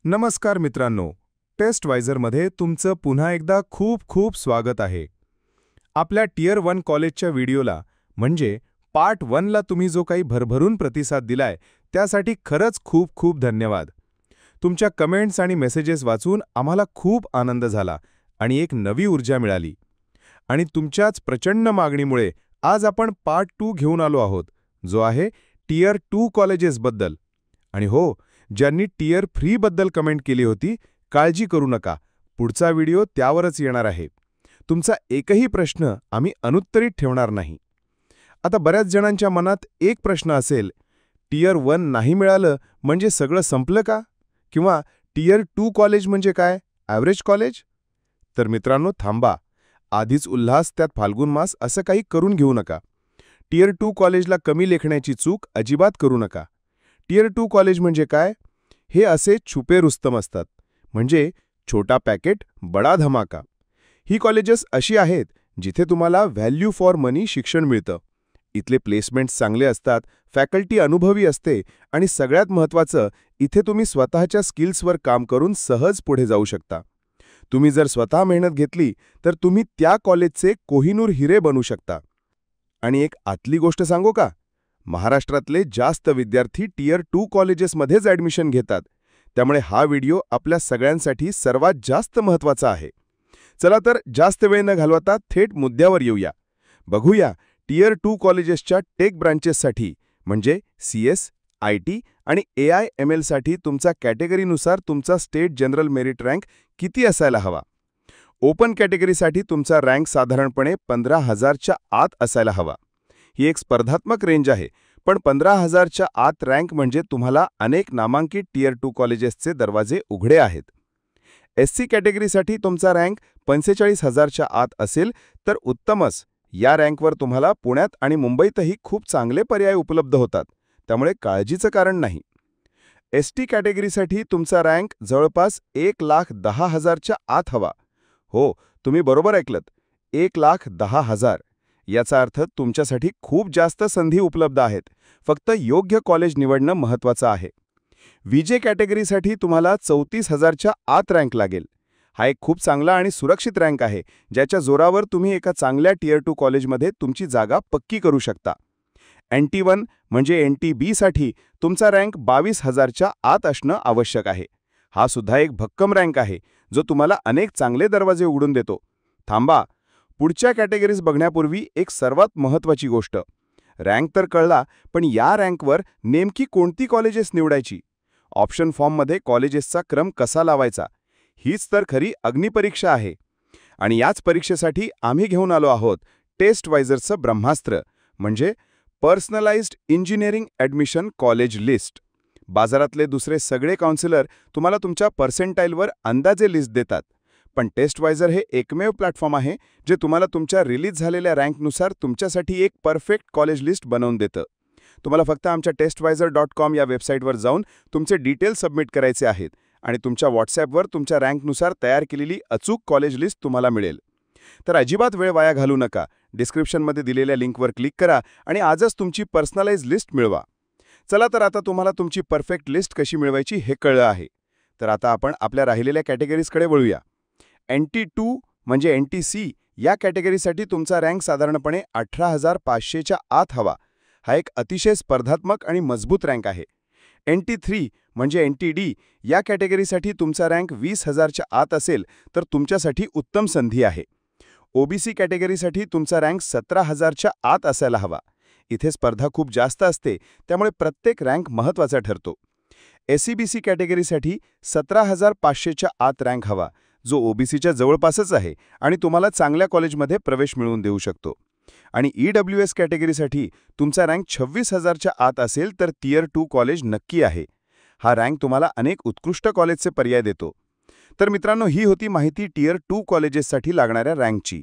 नमस्कार मित्रांनो, टेस्टवायझरमध्ये तुमचं पुन्हा एकदा खूप खूप स्वागत आहे. आपल्या टियर 1 कॉलेजच्या व्हिडिओला म्हणजे पार्ट 1ला तुम्ही जो काही भरभरून प्रतिसाद दिलाय त्यासाठी खरंच खूप खूप धन्यवाद. तुमच्या कमेंट्स आणि मेसेजेस वाचून आम्हाला खूप आनंद झाला आणि एक नवी ऊर्जा मिळाली. आणि तुमच्याच प्रचंड मागणीमुळे आज आपण पार्ट 2 घेऊन आलो आहोत, जो आहे टियर 2 कॉलेजेसबद्दल. आणि हो, ज्यांनी टियर 3 बद्दल कमेंट केली होती, काळजी करू नका, पुढचा व्हिडिओ त्यावरच येणार आहे. तुमचा एकही प्रश्न आम्ही अनुत्तरित ठेवणार नाही. आता बऱ्याच जणांच्या मनात एक प्रश्न असेल, टियर 1 नाही मिळालं म्हणजे सगळं संपलं का? किंवा टियर 2 कॉलेज म्हणजे काय, ॲव्हरेज कॉलेज? तर मित्रांनो थांबा, आधीच उल्हास त्यात फाल्गुन मास असं काही करून घेऊ नका. टियर 2 कॉलेजला कमी लेखण्याची चूक अजिबात करू नका. टियर 2 कॉलेज म्हणजे काय? हे असे छुपे रुस्तम असतात, म्हणजे छोटा पॅकेट बडा धमाका. ही कॉलेजेस अशी आहेत जिथे तुम्हाला व्हॅल्यू फॉर मनी शिक्षण मिळतं. इथले प्लेसमेंट्स चांगले असतात, फॅकल्टी अनुभवी असते आणि सगळ्यात महत्त्वाचं, इथे तुम्ही स्वतःच्या स्किल्सवर काम करून सहज पुढे जाऊ शकता. तुम्ही जर स्वतः मेहनत घेतली तर तुम्ही त्या कॉलेजचे कोहिनूर हिरे बनू शकता. आणि एक आतली गोष्ट सांगू का? महाराष्ट्रातले जास्त विद्यार्थी टियर 2 कॉलेजेसमध्येच ॲडमिशन घेतात. त्यामुळे हा व्हिडिओ आपल्या सगळ्यांसाठी सर्वात जास्त महत्त्वाचा आहे. चला तर जास्त वेळ न घालवता थेट मुद्द्यावर येऊया. बघूया टियर 2 कॉलेजेसच्या टेक ब्रांचेससाठी म्हणजे CS, IT आणि AI/MLसाठी तुमचा कॅटेगरीनुसार तुमचा स्टेट जनरल मेरिट रँक किती असायला हवा. ओपन कॅटेगरीसाठी तुमचा रँक साधारणपणे 15,000च्या आत असायला हवा. ही एक स्पर्धात्मक रेंज आहे, पण 15,000च्या आत रँक म्हणजे तुम्हाला अनेक नामांकित टियर 2 कॉलेजेसचे दरवाजे उघडे आहेत. SC कॅटेगरीसाठी तुमचा रँक 45,000च्या आत असेल तर उत्तमच. या रँकवर तुम्हाला पुण्यात आणि मुंबईतही खूप चांगले पर्याय उपलब्ध होतात, त्यामुळे काळजीचं कारण नाही. ST कॅटेगरीसाठी तुमचा रँक जवळपास 1,10,000च्या आत हवा. हो, तुम्ही बरोबर ऐकलत, 1,10,000. याचा अर्थ तुमच्यासाठी खूप जास्त संधी उपलब्ध आहेत. फक्त योग्य कॉलेज निवडणं महत्त्वाचं आहे. VJ कॅटेगरीसाठी तुम्हाला 34,000च्या आत रँक लागेल. हा एक खूप चांगला आणि सुरक्षित रँक आहे, ज्याच्या जोरावर तुम्ही एका चांगल्या टियर 2 कॉलेजमध्ये तुमची जागा पक्की करू शकता. NT1 म्हणजे NTBसाठी तुमचा रँक 22,000च्या आत असणं आवश्यक आहे. हा सुद्धा एक भक्कम रँक आहे, जो तुम्हाला अनेक चांगले दरवाजे उघडून देतो. थांबा, पुढच्या कॅटेगरीज बघण्यापूर्वी एक सर्वात महत्त्वाची गोष्ट. रँक तर कळला, पण या रँकवर नेमकी कोणती कॉलेजेस निवडायची? ऑप्शन फॉर्ममध्ये कॉलेजेसचा क्रम कसा लावायचा? हीच तर खरी अग्निपरीक्षा आहे. आणि याच परीक्षेसाठी आम्ही घेऊन आलो आहोत टेस्टवायझरचं ब्रह्मास्त्र, म्हणजे personalised engineering admission college list. बाजारातले दुसरे सगळे काउन्सिलर तुम्हाला तुमच्या पर्सेंटाईलवर अंदाजे लिस्ट देतात, पण टेस्टवायझर हे एकमेव प्लॅटफॉर्म आहे जे तुम्हाला तुमच्या रिलीज झालेल्या रँकनुसार तुमच्यासाठी एक परफेक्ट कॉलेज लिस्ट बनवून देतं. तुम्हाला फक्त आमच्या testwizer.com या वेबसाईटवर जाऊन तुमचे डिटेल्स सबमिट करायचे आहेत आणि तुमच्या व्हॉट्सॲपवर तुमच्या रँकनुसार तयार केलेली अचूक कॉलेज लिस्ट तुम्हाला मिळेल. तर अजिबात वेळ वाया घालू नका. डिस्क्रिप्शनमध्ये दिलेल्या लिंकवर क्लिक करा आणि आजच तुमची पर्सनलाइज लिस्ट मिळवा. चला तर आता तुम्हाला तुमची परफेक्ट लिस्ट कशी मिळवायची हे कळलं आहे. तर आता आपण आपल्या राहिलेल्या कॅटेगरीजकडे वळूया. NT2 म्हणजे NTC या कॅटेगरीसाठी तुमचा रँक साधारणपणे 18,500च्या आत हवा. हा एक अतिशय स्पर्धात्मक आणि मजबूत रँक आहे. NT3 म्हणजे NTD या कॅटेगरीसाठी तुमचा रँक 20,000च्या आत असेल तर तुमच्यासाठी उत्तम संधी आहे. OBC कॅटेगरीसाठी तुमचा रँक 17,000च्या आत असायला हवा. इथे स्पर्धा खूप जास्त असते, त्यामुळे प्रत्येक रँक महत्त्वाचा ठरतो. SCBC कॅटेगरीसाठी 17,500च्या आत रँक हवा, जो OBCच्या जवळपासच आहे आणि तुम्हाला चांगल्या कॉलेजमध्ये प्रवेश मिळवून देऊ शकतो. आणि EWS कॅटेगरीसाठी तुमचा रँक 26,000च्या आत असेल तर टियर 2 कॉलेज नक्की आहे. हा रँक तुम्हाला अनेक उत्कृष्ट कॉलेजचे पर्याय देतो. तर मित्रांनो, ही होती माहिती टियर 2 कॉलेजेससाठी लागणाऱ्या रँकची.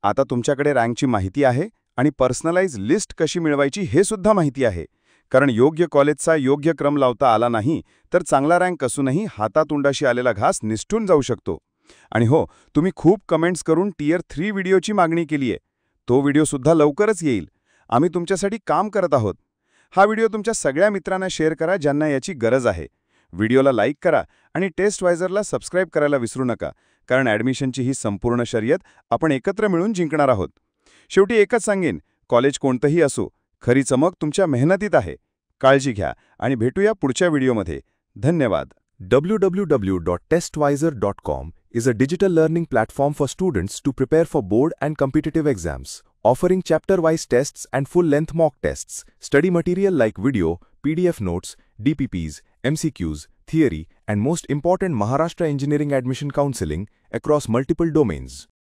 आता तुमच्याकडे रँकची माहिती आहे आणि पर्सनलाइज लिस्ट कशी मिळवायची हे सुद्धा माहिती आहे. कारण योग्य कॉलेजचा योग्य क्रम लावता आला नाही तर चांगला रँक असूनही हातातोंडाशी आलेला घास निसटून जाऊ शकतो. आणि हो, तुम्ही खूप कमेंट्स करून टियर 3 व्हिडिओची मागणी केली आहे. तो व्हिडिओसुद्धा लवकरच येईल. आम्ही तुमच्यासाठी काम करत आहोत. हा व्हिडिओ तुमच्या सगळ्या मित्रांना शेअर करा ज्यांना याची गरज आहे. व्हिडिओला लाईक करा आणि टेस्टवायझरला सबस्क्राईब करायला विसरू नका, कारण ॲडमिशनची ही संपूर्ण शर्यत आपण एकत्र मिळून जिंकणार आहोत. शेवटी एकच सांगेन, कॉलेज कोणतंही असो, खरी चमक तुमच्या मेहनतीत आहे. काळजी घ्या आणि भेटूया पुढच्या व्हिडिओमध्ये. धन्यवाद. www.testvisor.com is a digital learning platform for students to prepare for board and competitive exams, offering chapter-wise tests and full-length mock tests, study material like video, PDF notes, DPPs, MCQs, theory, and most important Maharashtra Engineering Admission Counseling across multiple domains.